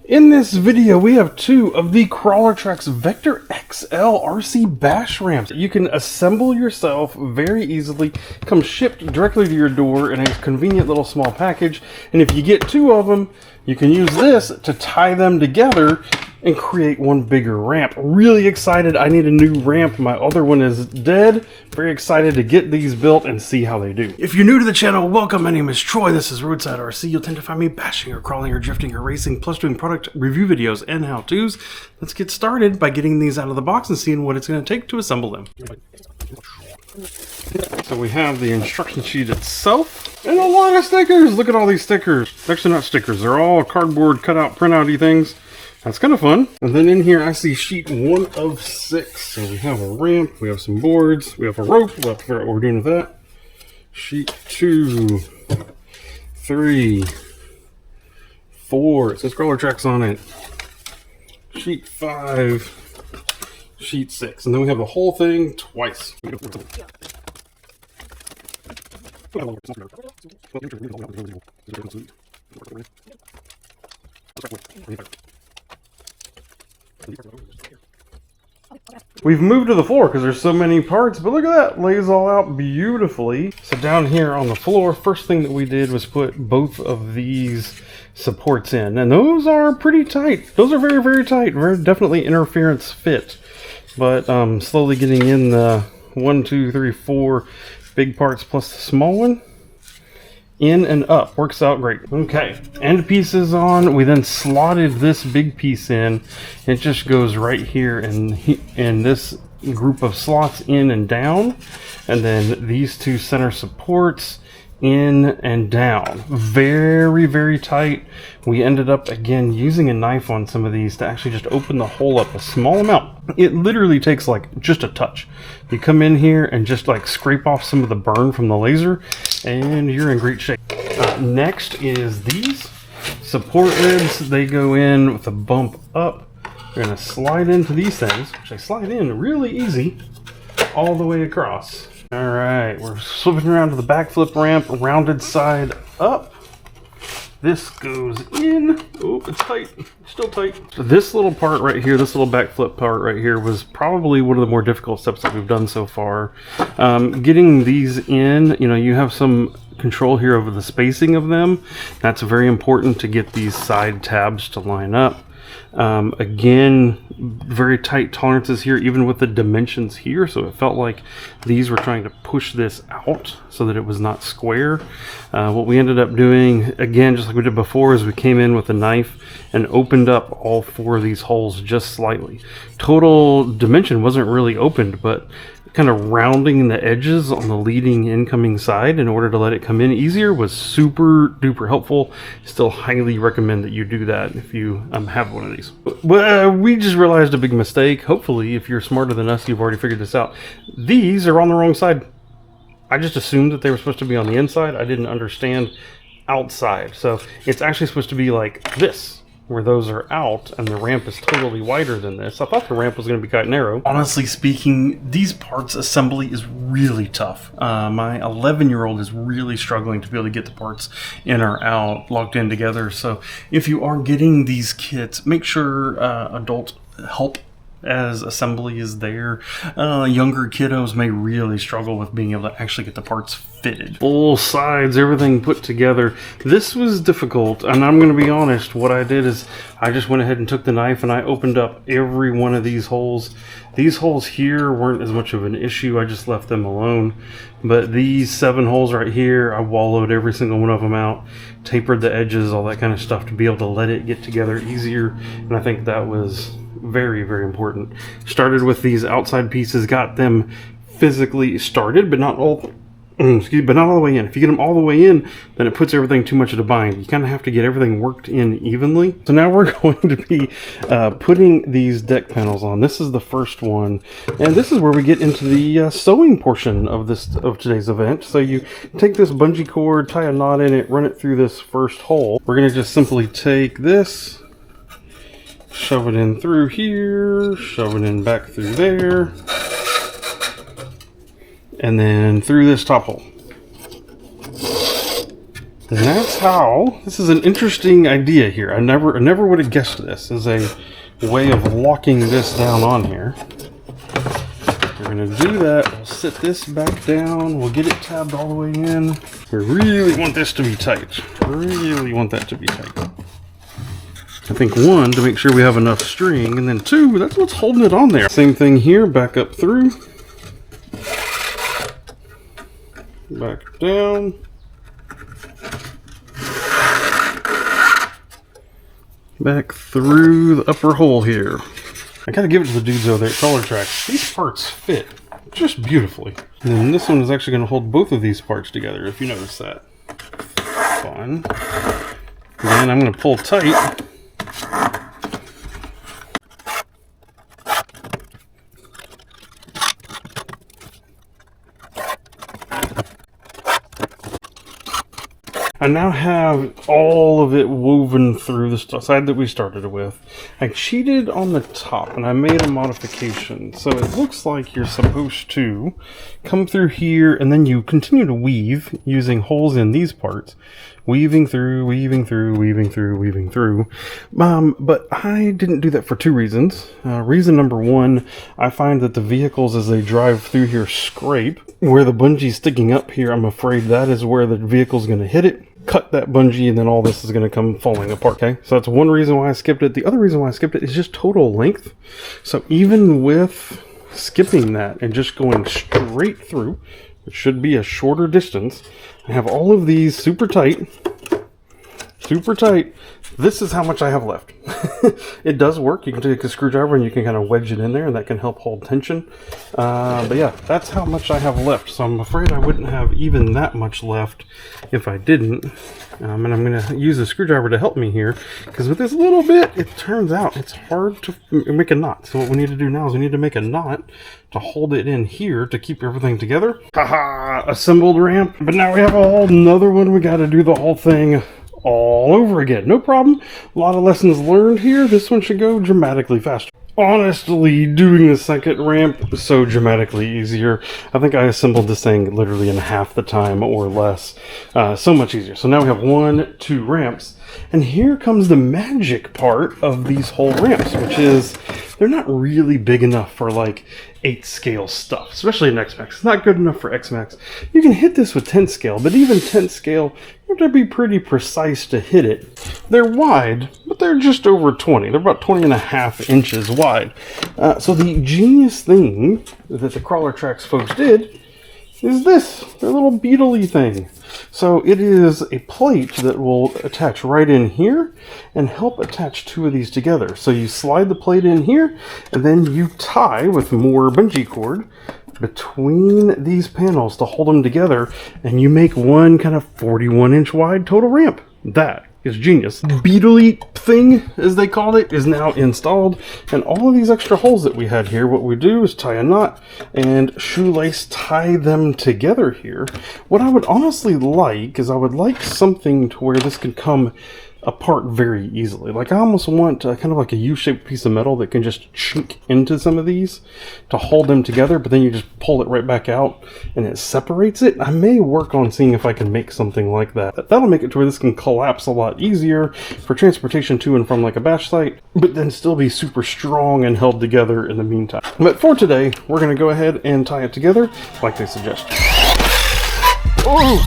In this video, we have two of the Crawler Trax Vector XL RC bash ramps. You can assemble yourself very easily, come shipped directly to your door in a convenient little small package. And if you get two of them, you can use this to tie them together and create one bigger ramp. Really excited. I need a new ramp. My other one is dead. Very excited to get these built and see how they do. If you're new to the channel, welcome. My name is Troy. This is RoadsideRC. You'll tend to find me bashing or crawling or drifting or racing, plus doing product review videos and how-tos. Let's get started by getting these out of the box and seeing what it's going to take to assemble them. So we have the instruction sheet itself and a lot of stickers. Look at all these stickers. Actually, not stickers. They're all cardboard cutout, printout-y things. That's kind of fun. And then in here, I see sheet 1 of 6. So we have a ramp, we have some boards, we have a rope. We'll have to figure out what we're doing with that. Sheet 2, 3, 4. It says Crawler Trax on it. Sheet 5, sheet 6. And then we have the whole thing twice. We've moved to the floor because there's so many parts, but look at that, lays all out beautifully. So down here on the floor, first thing that we did was put both of these supports in, and those are pretty tight. Those are very, very tight, very definitely interference fit. But slowly getting in the 1, 2, 3, 4 big parts plus the small one. In and up, works out great. Okay, end pieces on. We then slotted this big piece in. It just goes right here in this group of slots in and down. And then these two center supports in and down. Very, very tight. We ended up again using a knife on some of these to actually just open the hole up a small amount. It literally takes like just a touch. You come in here and just like scrape off some of the burn from the laser and you're in great shape. Next is these support ribs. They go in with a bump up. You're gonna slide into these things, which they slide in really easy all the way across. All right, we're flipping around to the backflip ramp, rounded side up. This goes in. Oh, it's tight, still tight. So this little part right here, this little backflip part right here was probably one of the more difficult steps that we've done so far. Getting these in, you know, you have some control here over the spacing of them. That's very important to get these side tabs to line up. Again, very tight tolerances here, even with the dimensions here, so it felt like these were trying to push this out so that it was not square. What we ended up doing, again, just like we did before, is we came in with a knife and opened up all 4 of these holes just slightly. Total dimension wasn't really opened, but kind of rounding the edges on the leading incoming side in order to let it come in easier was super duper helpful. Still highly recommend that you do that if you have one of these. We just realized a big mistake. Hopefully, if you're smarter than us, you've already figured this out. These are on the wrong side. I just assumed that they were supposed to be on the inside. I didn't understand outside. So it's actually supposed to be like this, where those are out, and the ramp is totally wider than this. I thought the ramp was going to be quite narrow. Honestly speaking, these parts assembly is really tough. My 11-year-old is really struggling to be able to get the parts in or out, locked in together. So if you are getting these kits, make sure adult help as assembly is there. Younger kiddos may really struggle with being able to actually get the parts fitted. Full sides, everything put together. This was difficult, and I'm going to be honest, what I did is I just went ahead and took the knife and I opened up every one of these holes. These holes here weren't as much of an issue, I just left them alone. But these 7 holes right here, I wallowed every single one of them out, tapered the edges, all that kind of stuff to be able to let it get together easier, and I think that was very, very important. Started with these outside pieces, got them physically started, but not all the way in. If you get them all the way in, then it puts everything too much of a bind. You kind of have to get everything worked in evenly. So now we're going to be putting these deck panels on. This is the first one, and this is where we get into the sewing portion of today's event. So you take this bungee cord, tie a knot in it, run it through this first hole. We're going to just simply take this, shove it in through here, shove it in back through there, and then through this top hole. And that's how, this is an interesting idea here. I never would have guessed this as a way of locking this down on here. We're going to do that. We'll sit this back down. We'll get it tabbed all the way in. We really want this to be tight. Really want that to be tight. I think one, to make sure we have enough string, and then two, that's what's holding it on there. Same thing here, back up through. Back down. Back through the upper hole here. I gotta give it to the dudes over there at Crawler Trax. These parts fit just beautifully. And then this one is actually gonna hold both of these parts together, if you notice that. Fun. Then I'm gonna pull tight. I now have all of it woven through the side that we started with. I cheated on the top and I made a modification. So it looks like you're supposed to come through here and then you continue to weave using holes in these parts. Weaving through, weaving through, weaving through, weaving through. But I didn't do that for two reasons. Reason number one, I find that the vehicles as they drive through here scrape. Where the bungee's sticking up here, I'm afraid that is where the vehicle's going to hit it, cut that bungee, and then all this is going to come falling apart. Okay, so that's one reason why I skipped it. The other reason why I skipped it is just total length. So even with skipping that and just going straight through, it should be a shorter distance. I have all of these super tight. Super tight. This is how much I have left. It does work. You can take a screwdriver and you can kind of wedge it in there and that can help hold tension. But yeah, that's how much I have left. So I'm afraid I wouldn't have even that much left if I didn't. And I'm going to use a screwdriver to help me here. Because with this little bit, it turns out it's hard to make a knot. So what we need to do now is we need to make a knot to hold it in here to keep everything together. Haha! Assembled ramp. But now we have a whole nother one. We got to do the whole thing all over again. No problem. A lot of lessons learned here. This one should go dramatically faster. Honestly, doing the second ramp was so dramatically easier. I think I assembled this thing literally in half the time or less. So much easier. So now we have 1, 2 ramps. And here comes the magic part of these whole ramps, which is they're not really big enough for like 8 scale stuff, especially in X-Max. It's not good enough for X-Max. You can hit this with 10 scale, but even 10 scale, you have to be pretty precise to hit it. They're wide, but they're just over 20. They're about 20.5 inches wide. So the genius thing that the Crawler Trax folks did is this, their little beetle-y thing. So it is a plate that will attach right in here and help attach 2 of these together. So you slide the plate in here and then you tie with more bungee cord between these panels to hold them together, and you make one kind of 41-inch wide total ramp. That is genius. Beetle-y thing, as they called it, is now installed, and all of these extra holes that we had here, what we do is tie a knot and shoelace tie them together here. What I would honestly like is I would like something to where this could come apart very easily. Like I almost want kind of like a U-shaped piece of metal that can just chink into some of these to hold them together, but then you just pull it right back out and it separates it. I may work on seeing if I can make something like that. That'll make it to where this can collapse a lot easier for transportation to and from like a bash site, but then still be super strong and held together in the meantime. But for today, we're going to go ahead and tie it together like they suggest. Oh!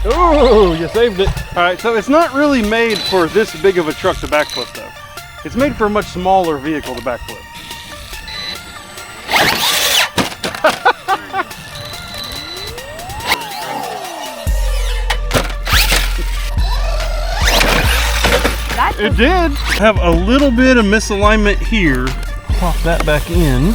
Oh, you saved it. All right, so it's not really made for this big of a truck to backflip though. It's made for a much smaller vehicle to backflip. It did have a little bit of misalignment here. Pop that back in.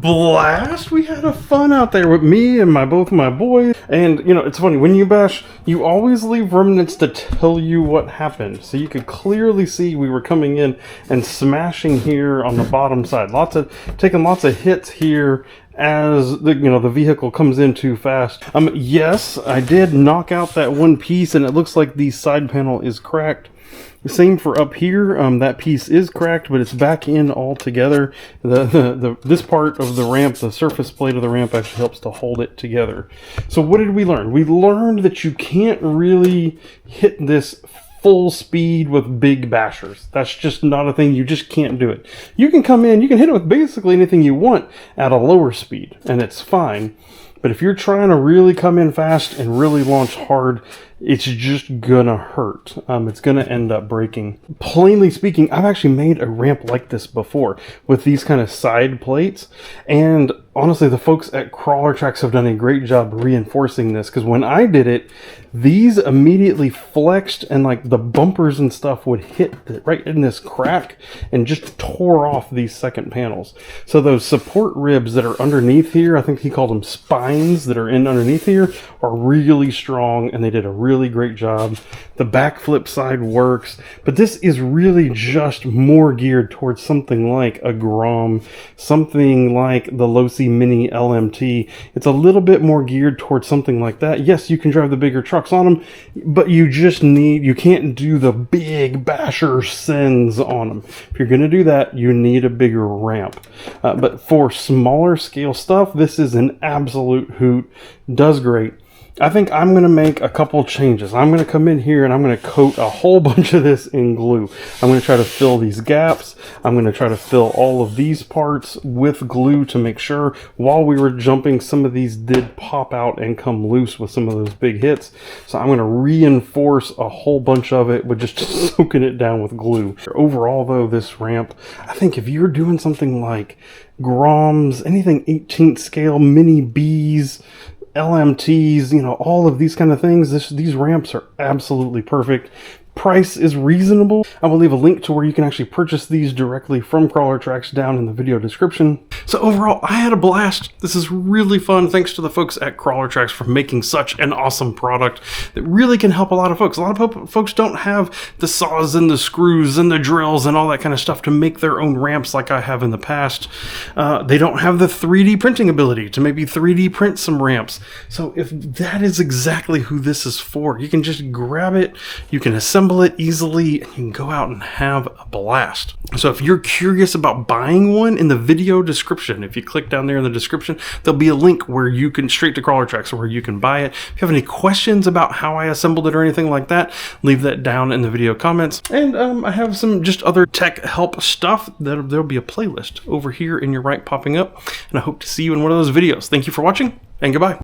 blast. We had a fun out there with me and both my boys. And you know, it's funny, when you bash, you always leave remnants to tell you what happened. So you could clearly see we were coming in and smashing here on the bottom side. Taking lots of hits here as the vehicle comes in too fast. Yes, I did knock out that one piece, and it looks like the side panel is cracked. Same for up here. That piece is cracked, but it's back in all together. This part of the ramp, the surface plate of the ramp, actually helps to hold it together. So what did we learn? We learned that you can't really hit this full speed with big bashers. That's just not a thing. You just can't do it. You can come in, you can hit it with basically anything you want at a lower speed, and it's fine. But if you're trying to really come in fast and really launch hard, it's just gonna hurt. It's gonna end up breaking. Plainly speaking, I've actually made a ramp like this before with these kind of side plates, and honestly, the folks at Crawler Trax have done a great job reinforcing this, because when I did it, these immediately flexed, and like the bumpers and stuff would hit right in this crack and just tore off these second panels. So those support ribs that are underneath here, I think he called them spines, that are in underneath here, are really strong, and they did a really great job. The backflip side works, but this is really just more geared towards something like a Grom, something like the Losi Mini LMT. It's a little bit more geared towards something like that. Yes, you can drive the bigger trucks on them, but you can't do the big basher sends on them. If you're going to do that, you need a bigger ramp. But for smaller scale stuff, this is an absolute hoot. Does great. I think I'm going to make a couple changes. I'm going to come in here and I'm going to coat a whole bunch of this in glue. I'm going to try to fill these gaps. I'm going to try to fill all of these parts with glue to make sure while we were jumping, some of these did pop out and come loose with some of those big hits. So I'm going to reinforce a whole bunch of it with just soaking it down with glue. Overall though, this ramp, I think if you're doing something like Groms, anything 18th scale, mini Bs, LMTs, all of these kind of things, these ramps are absolutely perfect. Price is reasonable. I will leave a link to where you can actually purchase these directly from Crawler Trax down in the video description. So overall, I had a blast. This is really fun. Thanks to the folks at Crawler Trax for making such an awesome product that really can help a lot of folks. A lot of folks don't have the saws and the screws and the drills and all that kind of stuff to make their own ramps like I have in the past. They don't have the 3D printing ability to maybe 3D print some ramps. So if that is exactly who this is for, you can just grab it, you can assemble it easily, and you can go out and have a blast. So if you're curious about buying one, in the video description, if you click down there in the description, there'll be a link where you can straight to Crawler Trax where you can buy it. If you have any questions about how I assembled it or anything like that, leave that down in the video comments. And I have some just other tech help stuff that there'll be a playlist over here in your right popping up, and I hope to see you in one of those videos. Thank you for watching, and goodbye.